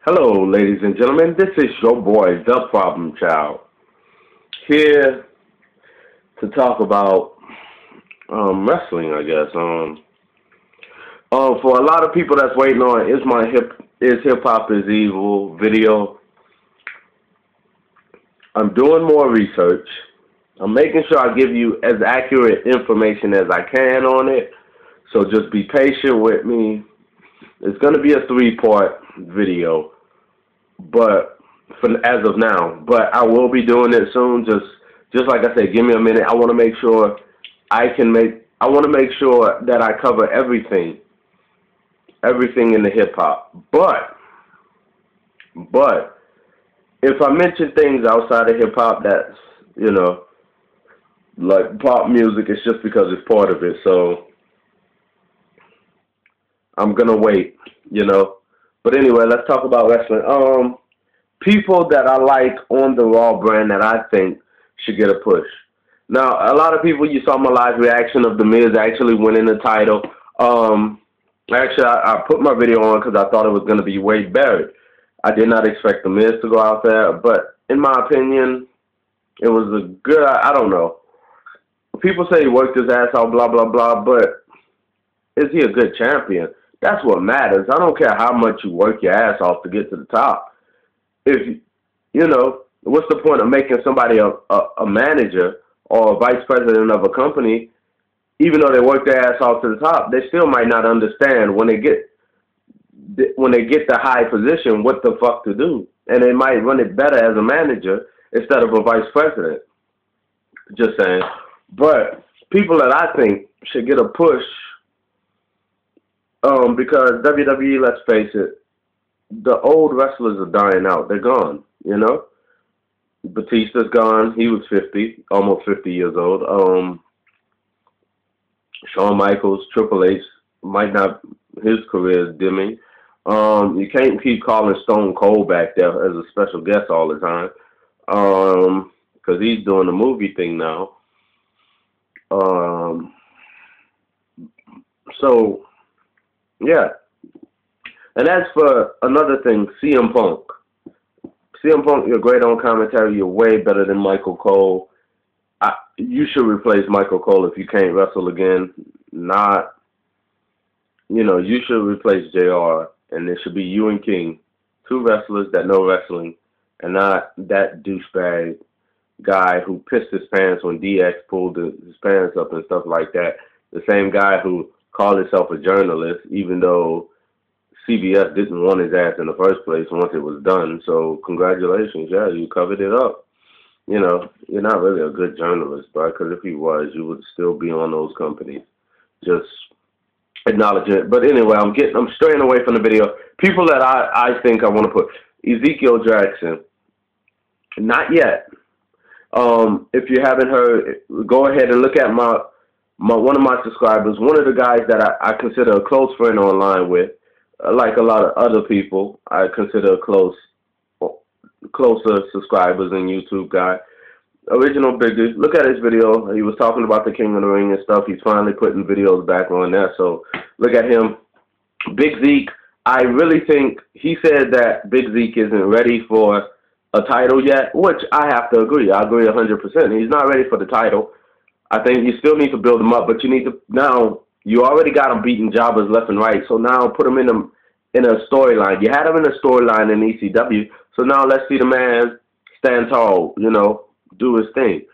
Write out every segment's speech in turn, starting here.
Hello, ladies and gentlemen. This is your boy, the Problem Child, here to talk about wrestling. I guess. For a lot of people that's waiting on is hip hop is evil video. I'm doing more research. I'm making sure I give you as accurate information as I can on it. So just be patient with me. It's going to be a 3-part video, but as of now, but I will be doing it soon. Just like I said, give me a minute. I want to make sure I want to make sure that I cover everything in the hip hop. But if I mention things outside of hip hop, that's like pop music, it's just because it's part of it. So I'm gonna wait. But anyway, let's talk about wrestling. People that I like on the Raw brand that I think should get a push. Now, a lot of people, you saw my live reaction of The Miz actually winning the title. Actually, I put my video on because I thought it was going to be Wade Barrett. I did not expect The Miz to go out there, but in my opinion, it was a good, I don't know. People say he worked his ass out, blah, blah, blah, but is he a good champion? That's what matters. I don't care how much you work your ass off to get to the top. If, what's the point of making somebody a manager or a vice president of a company, even though they work their ass off to the top, they still might not understand when they get the high position what the fuck to do. And they might run it better as a manager instead of a vice president. Just saying. But people that I think should get a push, because WWE, let's face it, the old wrestlers are dying out. They're gone, Batista's gone. He was 50, almost 50 years old. Shawn Michaels, Triple H, his career is dimming. You can't keep calling Stone Cold back there as a special guest all the time, because he's doing the movie thing now. So, yeah. And as for another thing, CM Punk. CM Punk, you're great on commentary. You're way better than Michael Cole. You should replace Michael Cole if you can't wrestle again. You should replace JR. And it should be you and King, two wrestlers that know wrestling, and not that douchebag guy who pissed his pants when DX pulled his pants up and stuff like that. The same guy who called himself a journalist, even though CBS didn't want his ass in the first place once it was done. So congratulations, yeah, you covered it up. You're not really a good journalist, bro, because if he was, you would still be on those companies. Just acknowledge it. But anyway, I'm straying away from the video. People that I think I want to put, Ezekiel Jackson, not yet. If you haven't heard, go ahead and look at one of my subscribers, one of the guys that I consider a close friend online with. Like a lot of other people, I consider closer subscribers and YouTube guy. Original Big Dude. Look at his video. He was talking about the King of the Ring and stuff. He's finally putting videos back on there. So look at him. Big Zeke. I really think he said that Big Zeke isn't ready for a title yet, which I have to agree. I agree 100%. He's not ready for the title. I think you still need to build him up, but you need to now. You already got him beating jobbers left and right, so now put him in a storyline. You had him in a storyline in ECW, so now let's see the man stand tall, do his thing.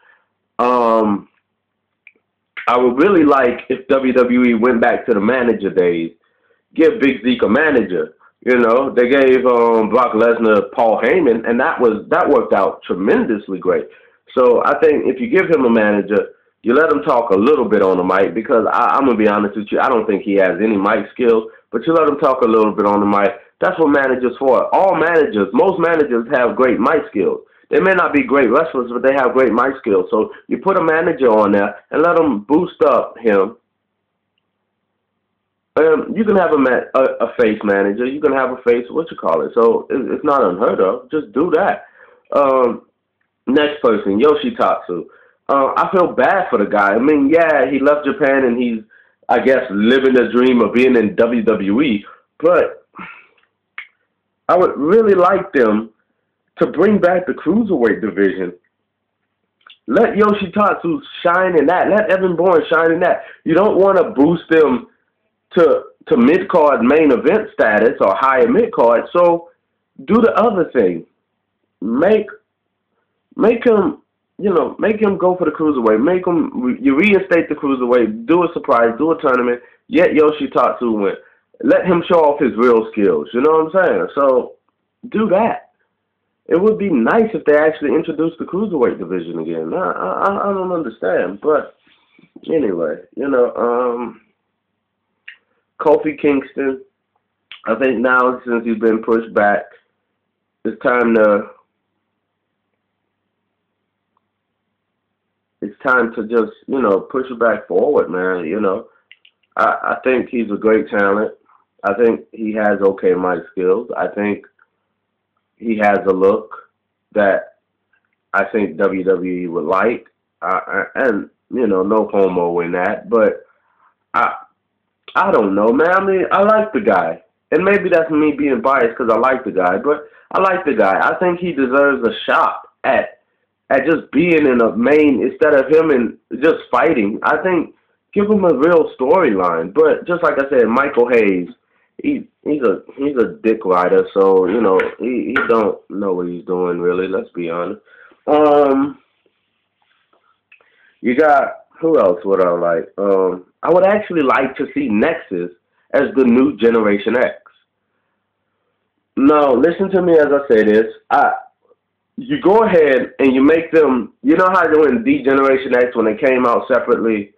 I would really like if WWE went back to the manager days, give Big Zeke a manager. They gave Brock Lesnar Paul Heyman, and that worked out tremendously great. So I think if you give him a manager, you let him talk a little bit on the mic, because I'm going to be honest with you, I don't think he has any mic skills, but you let him talk a little bit on the mic. That's what managers for. Most managers have great mic skills. They may not be great wrestlers, but they have great mic skills. So you put a manager on there and let him boost up him. You can have a face manager. You can have a face, So it's not unheard of. Just do that. Next person, Yoshitatsu. I feel bad for the guy. I mean, yeah, he left Japan and he's, I guess, living the dream of being in WWE. But I would really like them to bring back the cruiserweight division. Let Yoshitatsu shine in that. Let Evan Bourne shine in that. You don't want to boost them to mid-card main event status or higher mid-card, so do the other thing. Make him, make him go for the cruiserweight. You reinstate the cruiserweight, do a surprise, do a tournament, yet Yoshitatsu win. Let him show off his real skills, you know what I'm saying? So, do that. It would be nice if they actually introduced the cruiserweight division again. I don't understand, but anyway, Kofi Kingston, I think now since he's been pushed back, it's time to just, push it back forward, man. I think he's a great talent. I think he has okay mic skills. I think he has a look that I think WWE would like. And, no homo in that. But I don't know, man. I mean, I like the guy. And maybe that's me being biased because I like the guy. But I like the guy. I think he deserves a shot at just being in a main instead of him and just fighting. I think give him a real storyline. But just like I said, Michael Hayes, he's a dick rider, so he don't know what he's doing really. Let's be honest. You got who else would I like? I would actually like to see Nexus as the new Generation X. No, listen to me as I say this. You go ahead and you make them. You know how when D-Generation X, when they came out separately,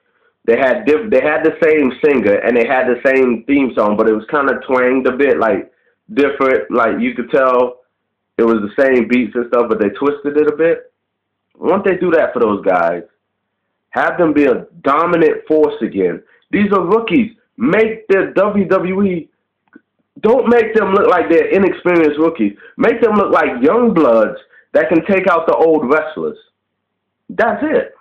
they had the same singer and they had the same theme song, but it was kind of twanged a bit, like different. Like you could tell it was the same beats and stuff, but they twisted it a bit. Why don't they do that for those guys? Have them be a dominant force again. These are rookies. Make the WWE. Don't make them look like they're inexperienced rookies. Make them look like young bloods that can take out the old wrestlers. That's it.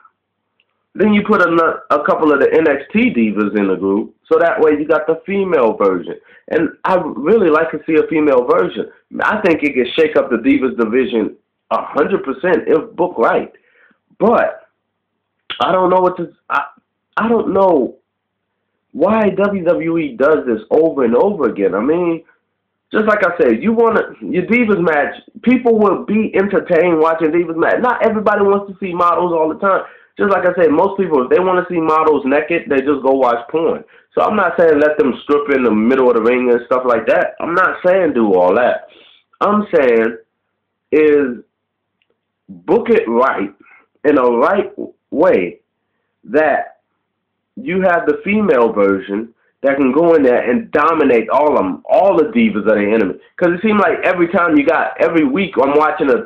Then you put a couple of the NXT divas in the group, so that way you got the female version. And I really like to see a female version. I think it can shake up the divas division 100% if booked right. But I don't know I don't know why WWE does this over and over again. I mean, just like I said, your divas match, people will be entertained watching divas match. Not everybody wants to see models all the time. Just like I said, most people, if they want to see models naked, they just go watch porn. So I'm not saying let them strip in the middle of the ring and stuff like that. I'm not saying do all that. I'm saying is book it right, in a right way, that you have the female version that can go in there and dominate all the divas are the enemy. Because it seems like every week I'm watching a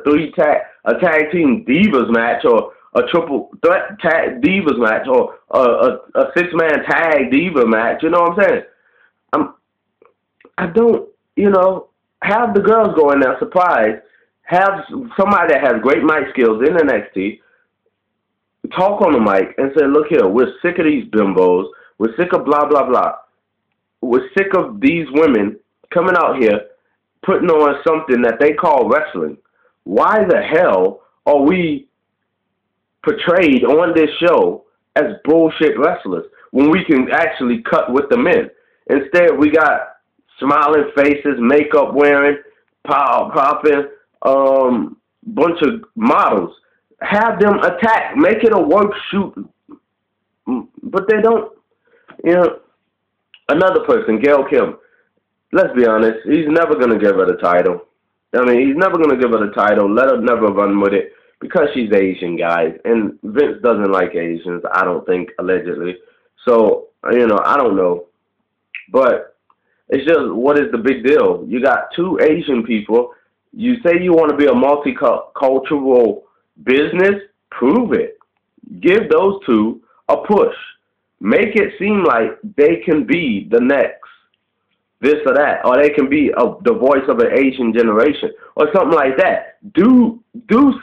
tag team divas match, or a triple threat tag divas match, or a 6-man tag diva match. You know what I'm saying? I don't, have the girls go in there surprised. Have somebody that has great mic skills in NXT talk on the mic and say, look here, we're sick of these bimbos. We're sick of blah, blah, blah. We're sick of these women coming out here putting on something that they call wrestling. Why the hell are we portrayed on this show as bullshit wrestlers when we can actually cut with the men? Instead, we got smiling faces, makeup wearing, popping, bunch of models. Have them attack. Make it a work shoot. But they don't. Another person, Gail Kim. Let's be honest. He's never going to give her the title. I mean, he's never going to give her the title. Let her never run with it because she's Asian, guys. And Vince doesn't like Asians, I don't think, allegedly. So, I don't know. But it's just, what is the big deal? You got two Asian people. You say you want to be a multicultural business, prove it. Give those two a push. Make it seem like they can be the next this or that, or they can be the voice of an Asian generation, or something like that. Do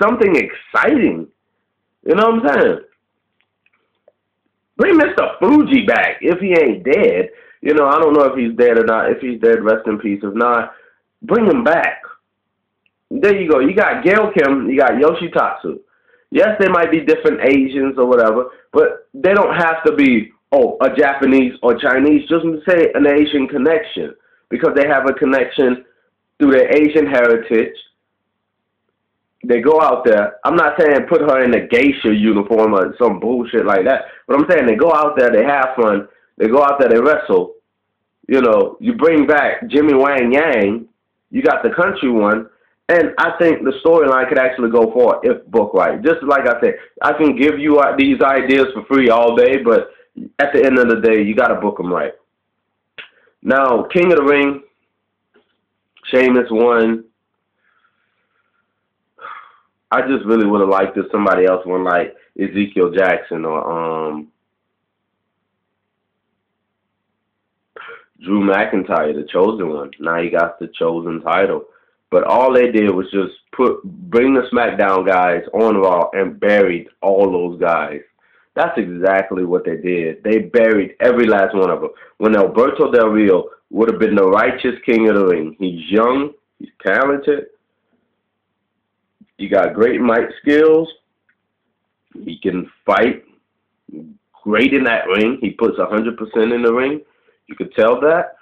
something exciting. You know what I'm saying? Bring Mr. Fuji back if he ain't dead. I don't know if he's dead or not. If he's dead, rest in peace. If not, Bring them back. There you go. You got Gail Kim, you got Yoshitatsu. Yes, they might be different Asians or whatever, but they don't have to be, oh, a Japanese or Chinese. Just say an Asian connection, because they have a connection through their Asian heritage. They go out there. I'm not saying put her in a geisha uniform or some bullshit like that, but I'm saying they go out there, they have fun, they go out there, they wrestle. You know, you bring back Jimmy Wang Yang, you got the country one, and I think the storyline could actually go for if booked right. Just like I said, I can give you these ideas for free all day, but at the end of the day, you got to book them right. Now, King of the Ring, Sheamus won. I just really would have liked if somebody else won, like Ezekiel Jackson or Drew McIntyre, the chosen one. Now he got the chosen title. But all they did was just bring the SmackDown guys on Raw and buried all those guys. That's exactly what they did. They buried every last one of them. When Alberto Del Rio would have been the righteous King of the Ring. He's young. He's talented. He got great mic skills. He can fight great in that ring. He puts 100% in the ring. You could tell that.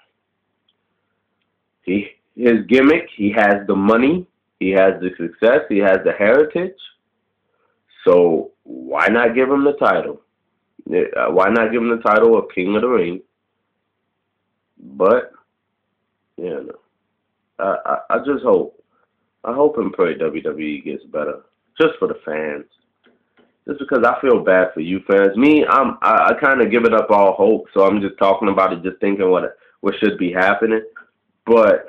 His gimmick, he has the money, he has the success, he has the heritage. So why not give him the title? Why not give him the title of King of the Ring? But, you know, I just hope. I hope and pray WWE gets better. Just for the fans. Just because I feel bad for you fans. Me, I kind of given up all hope, so I'm just talking about it, just thinking what should be happening. But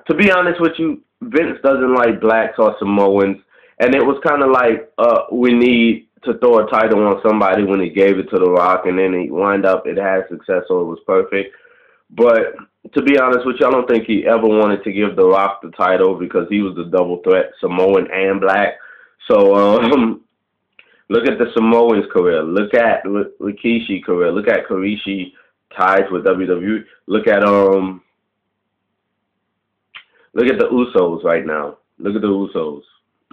to be honest with you, Vince doesn't like blacks or Samoans, and it was kind of like we need to throw a title on somebody when he gave it to The Rock, and then he wound up it had success, so it was perfect. But to be honest with you, I don't think he ever wanted to give The Rock the title because he was the double threat, Samoan and black. So look at the Samoans' career. Look at Rikishi's career. Look at Rikishi ties with WWE. Look at the Usos right now. Look at the Usos.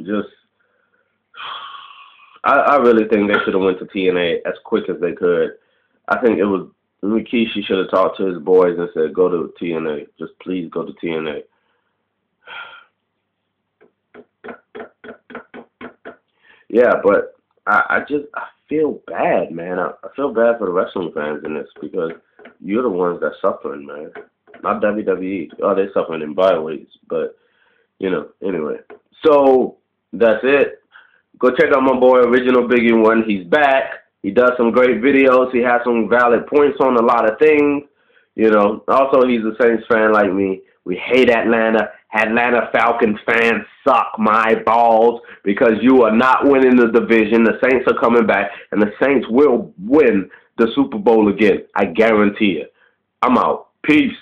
Just, I really think they should have went to TNA as quick as they could. I think it was Rikishi should have talked to his boys and said, "Go to TNA. Just please go to TNA." Yeah, but I feel bad, man. I feel bad for the wrestling fans in this because you're the ones that's suffering, man. Not WWE. Oh, they're suffering in byways, but, you know, anyway. So, that's it. Go check out my boy, Original Biggie One. He's back. He does some great videos. He has some valid points on a lot of things. You know, also, he's a Saints fan like me. We hate Atlanta. Atlanta Falcons fans suck my balls because you are not winning the division. The Saints are coming back, and the Saints will win the Super Bowl again. I guarantee it. I'm out. Peace.